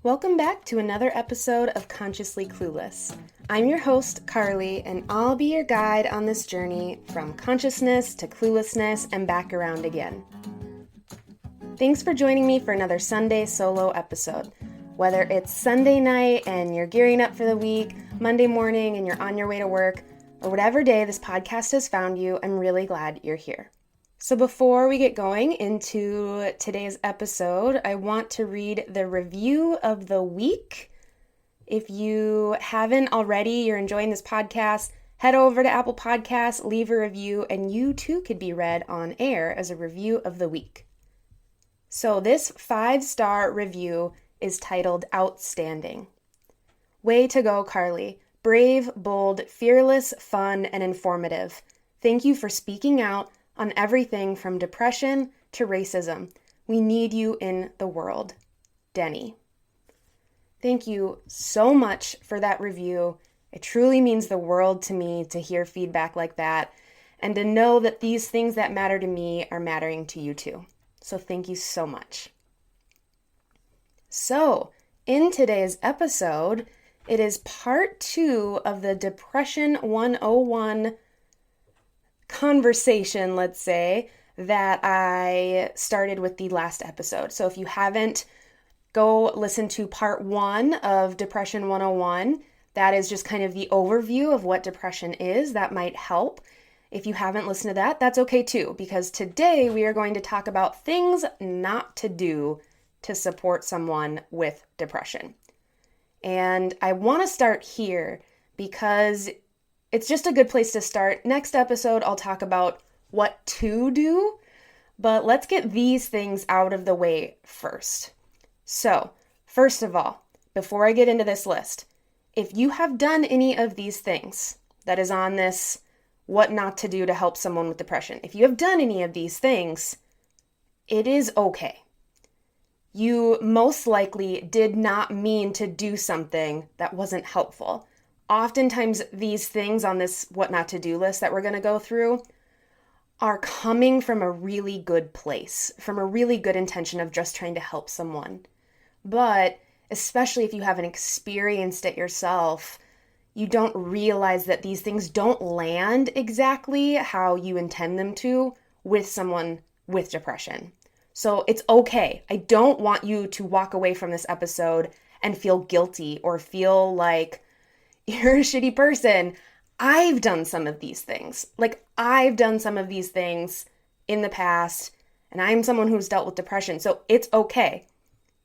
Welcome back to another episode of Consciously Clueless. I'm your host, Carly, and I'll be your guide on this journey from consciousness to cluelessness and back around again. Thanks for joining me for another Sunday solo episode. Whether it's Sunday night and you're gearing up for the week, Monday morning and you're on your way to work, or whatever day this podcast has found you, I'm really glad you're here. So before we get going into today's episode, I want to read the review of the week. If you haven't already, you're enjoying this podcast, head over to Apple Podcasts, leave a review, and you too could be read on air as a review of the week. So this 5-star review is titled Outstanding. Way to go, Carly. Brave, bold, fearless, fun, and informative. Thank you for speaking out on everything from depression to racism. We need you in the world. Denny. Thank you so much for that review. It truly means the world to me to hear feedback like that and to know that these things that matter to me are mattering to you too. So thank you so much. So, in today's episode, it is part 2 of the Depression 101 conversation, let's say, that I started with the last episode. So if you haven't, go listen to part 1 of Depression 101. That is just kind of the overview of what depression is. That might help. If you haven't listened to that, that's okay too, because today we are going to talk about things not to do to support someone with depression. And I want to start here because it's just a good place to start. Next episode, I'll talk about what to do, but let's get these things out of the way first. So, first of all, before I get into this list, if you have done any of these things that is on this what not to do to help someone with depression, if you have done any of these things, it is okay. You most likely did not mean to do something that wasn't helpful. Oftentimes, these things on this what not to do list that we're going to go through are coming from a really good place, from a really good intention of just trying to help someone. But especially if you haven't experienced it yourself, you don't realize that these things don't land exactly how you intend them to with someone with depression. So it's okay. I don't want you to walk away from this episode and feel guilty or feel like you're a shitty person. I've done some of these things. I've done some of these things in the past, and I'm someone who's dealt with depression, so it's okay.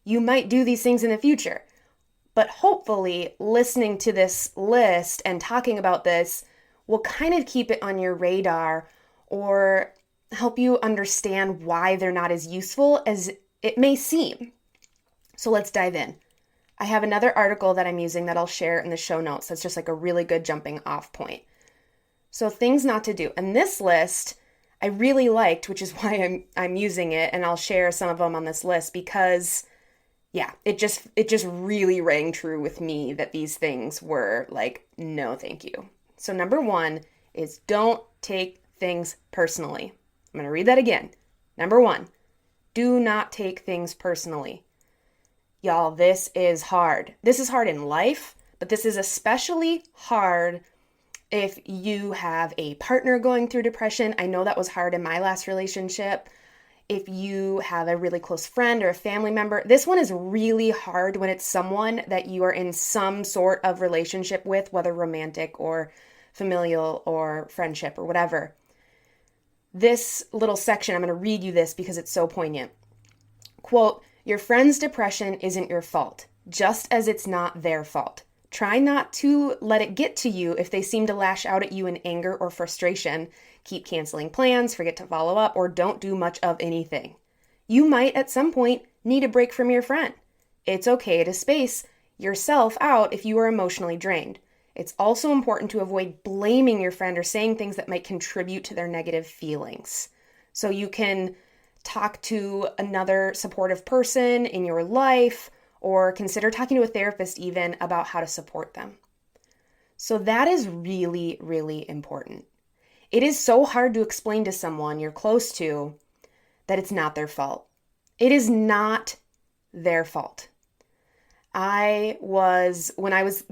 You might do these things in the future, but hopefully listening to this list and talking about this will kind of keep it on your radar or help you understand why they're not as useful as it may seem. So let's dive in. I have another article that I'm using that I'll share in the show notes. That's just like a really good jumping off point. So things not to do. And this list I really liked, which is why I'm using it, and I'll share some of them on this list because it just really rang true with me that these things were like, no, thank you. So number 1 is don't take things personally. I'm going to read that again. Number 1, do not take things personally. Y'all, this is hard. This is hard in life, but this is especially hard if you have a partner going through depression. I know that was hard in my last relationship. If you have a really close friend or a family member, this one is really hard when it's someone that you are in some sort of relationship with, whether romantic or familial or friendship or whatever. This little section, I'm going to read you this because it's so poignant. Quote, "Your friend's depression isn't your fault, just as it's not their fault. Try not to let it get to you if they seem to lash out at you in anger or frustration. Keep canceling plans, forget to follow up, or don't do much of anything. You might at some point need a break from your friend. It's okay to space yourself out if you are emotionally drained. It's also important to avoid blaming your friend or saying things that might contribute to their negative feelings. So you can talk to another supportive person in your life or consider talking to a therapist even about how to support them. So that is really, really important. It is so hard to explain to someone you're close to that it's not their fault. It is not their fault. when I was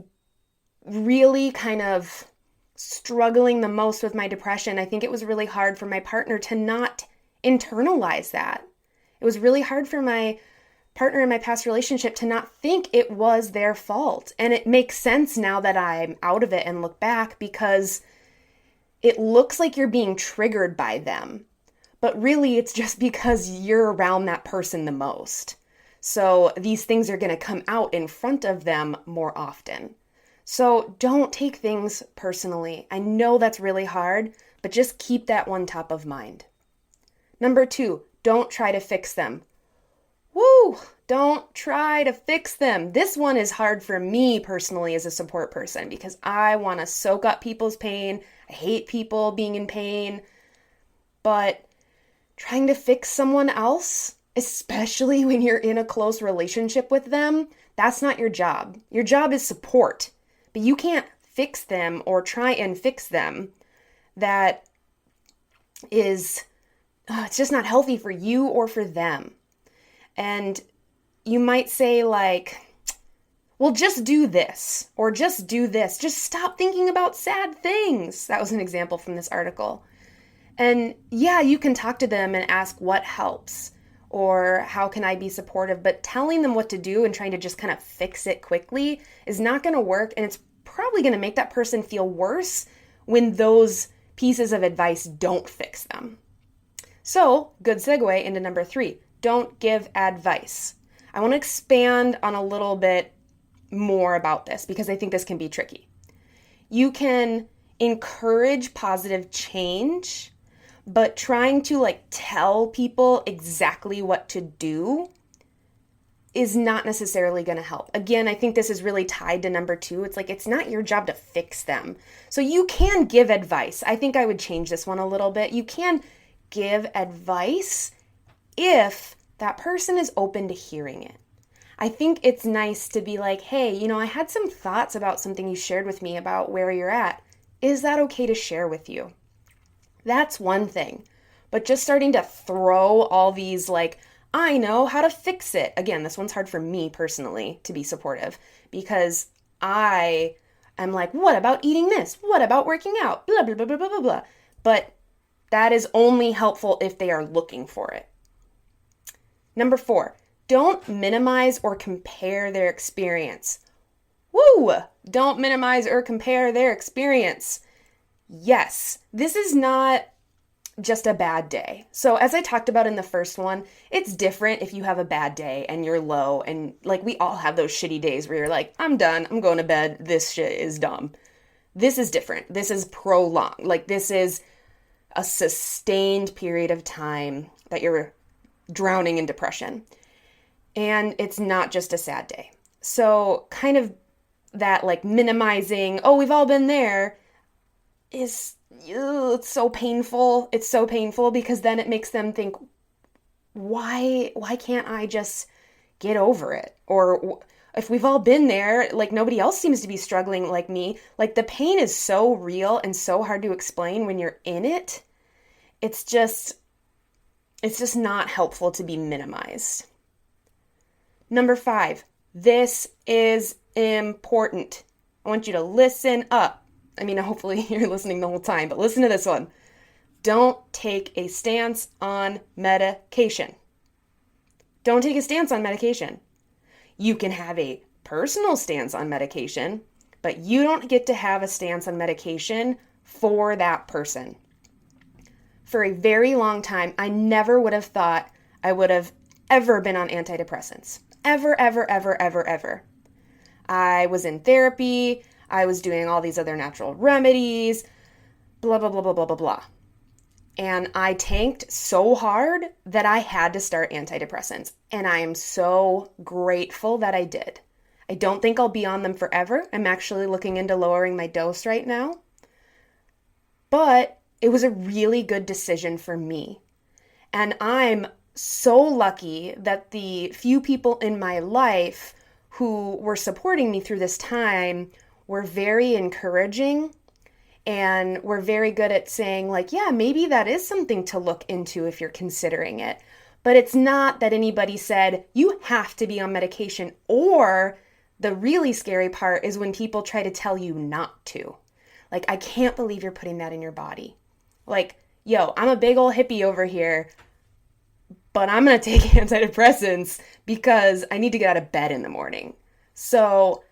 really kind of struggling the most with my depression, I think it was really hard for my partner to not internalize that. It was really hard for my partner in my past relationship to not think it was their fault. And it makes sense now that I'm out of it and look back, because it looks like you're being triggered by them. But really, it's just because you're around that person the most. So these things are going to come out in front of them more often. So don't take things personally. I know that's really hard, but just keep that one top of mind. Number 2, don't try to fix them. Woo! Don't try to fix them. This one is hard for me personally as a support person, because I want to soak up people's pain. I hate people being in pain. But trying to fix someone else, especially when you're in a close relationship with them, that's not your job. Your job is support. But you can't fix them or try and fix them. That is, it's just not healthy for you or for them. And you might say like, well, just do this or just do this. Just stop thinking about sad things. That was an example from this article. And yeah, you can talk to them and ask what helps or how can I be supportive, but telling them what to do and trying to just kind of fix it quickly is not going to work. And it's probably going to make that person feel worse when those pieces of advice don't fix them. So, good segue into number 3. Don't give advice. I want to expand on a little bit more about this because I think this can be tricky. You can encourage positive change, but trying to tell people exactly what to do is not necessarily going to help. Again, I think this is really tied to number 2. It's not your job to fix them. So you can give advice. I think I would change this one a little bit. You can give advice if that person is open to hearing it. I think it's nice to be like, hey, I had some thoughts about something you shared with me about where you're at. Is that okay to share with you? That's one thing. But just starting to throw all these I know how to fix it. Again, this one's hard for me personally to be supportive because I am like, what about eating this? What about working out? Blah, blah, blah, blah, blah, blah, blah. But that is only helpful if they are looking for it. Number 4, don't minimize or compare their experience. Woo! Don't minimize or compare their experience. Yes, this is not just a bad day. So as I talked about in the first one, it's different if you have a bad day and you're low and we all have those shitty days where you're like, I'm done, I'm going to bed, this shit is dumb. This is different. This is prolonged. This is a sustained period of time that you're drowning in depression. And it's not just a sad day. So kind of that minimizing, oh, we've all been there, is it's so painful. It's so painful because then it makes them think, why can't I just get over it? Or if we've all been there, nobody else seems to be struggling like me. The pain is so real and so hard to explain when you're in it. It's just not helpful to be minimized. Number 5, this is important. I want you to listen up. I mean, hopefully you're listening the whole time, but listen to this one. Don't take a stance on medication. Don't take a stance on medication. You can have a personal stance on medication, but you don't get to have a stance on medication for that person. For a very long time, I never would have thought I would have ever been on antidepressants. Ever, ever, ever, ever, ever. I was in therapy. I was doing all these other natural remedies, blah, blah, blah, blah, blah, blah, blah. And I tanked so hard that I had to start antidepressants. And I am so grateful that I did. I don't think I'll be on them forever. I'm actually looking into lowering my dose right now. But it was a really good decision for me. And I'm so lucky that the few people in my life who were supporting me through this time were very encouraging and were very good at saying yeah, maybe that is something to look into if you're considering it. But it's not that anybody said you have to be on medication or The really scary part is when people try to tell you not to. Like, I can't believe you're putting that in your body. Like, yo, I'm a big old hippie over here, but I'm going to take antidepressants because I need to get out of bed in the morning. So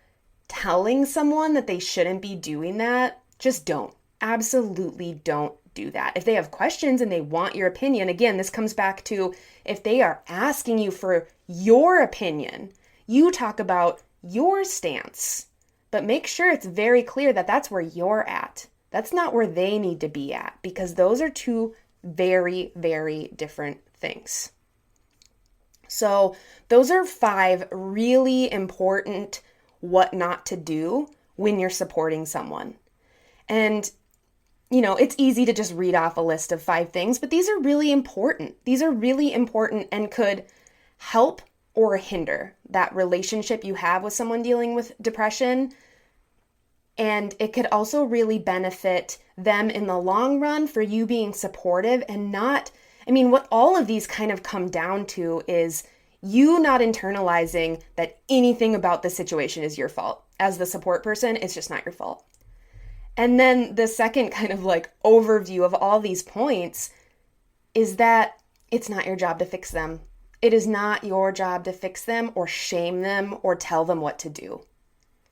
telling someone that they shouldn't be doing that, just don't. Absolutely don't do that. If they have questions and they want your opinion, again, this comes back to if they are asking you for your opinion, you talk about your stance, but make sure it's very clear that that's where you're at. That's not where they need to be at, because those are two very, very different things. So those are 5 really important what not to do when you're supporting someone. And, it's easy to just read off a list of 5 things, but these are really important. These are really important and could help or hinder that relationship you have with someone dealing with depression. And it could also really benefit them in the long run for you being supportive and not, what all of these kind of come down to is you not internalizing that anything about the situation is your fault. As the support person, it's just not your fault. And then the second kind of overview of all these points is that it's not your job to fix them. It is not your job to fix them or shame them or tell them what to do.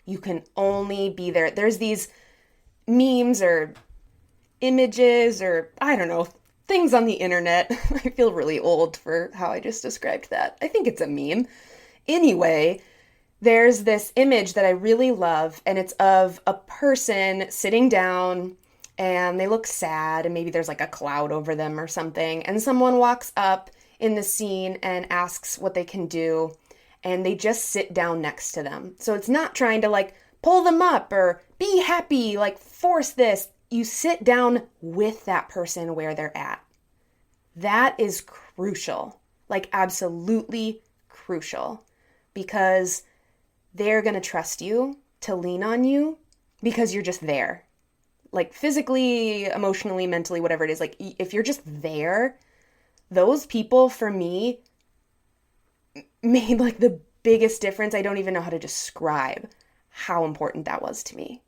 You can only be there. There's these memes or images or, I don't know, things on the internet. I feel really old for how I just described that. I think it's a meme. Anyway, there's this image that I really love, and it's of a person sitting down and they look sad, and maybe there's a cloud over them or something, and someone walks up in the scene and asks what they can do, and they just sit down next to them. So it's not trying to pull them up or be happy, force this. You sit down with that person where they're at. That is crucial, absolutely crucial, because they're going to trust you to lean on you because you're just there. Physically, emotionally, mentally, whatever it is. If you're just there, those people for me made the biggest difference. I don't even know how to describe how important that was to me.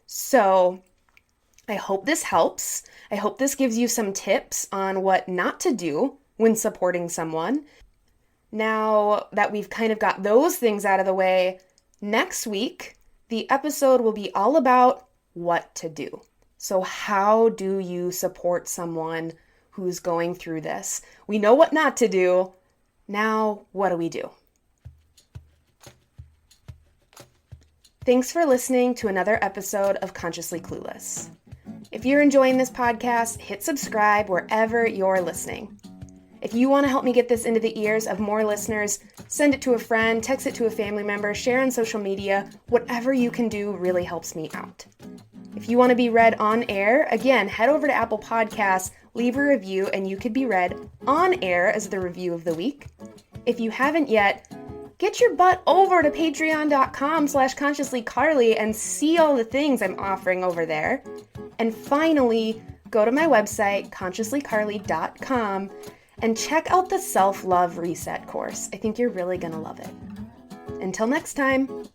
So I hope this helps. I hope this gives you some tips on what not to do when supporting someone. Now that we've kind of got those things out of the way, next week, the episode will be all about what to do. So how do you support someone who's going through this? We know what not to do. Now, what do we do? Thanks for listening to another episode of Consciously Clueless. If you're enjoying this podcast, hit subscribe wherever you're listening. If you want to help me get this into the ears of more listeners, send it to a friend, text it to a family member, share on social media. Whatever you can do really helps me out. If you want to be read on air, again, head over to Apple Podcasts, leave a review, and you could be read on air as the review of the week. If you haven't yet, get your butt over to patreon.com/consciouslycarly and see all the things I'm offering over there. And finally, go to my website, consciouslycarly.com, and check out the Self-Love Reset course. I think you're really going to love it. Until next time.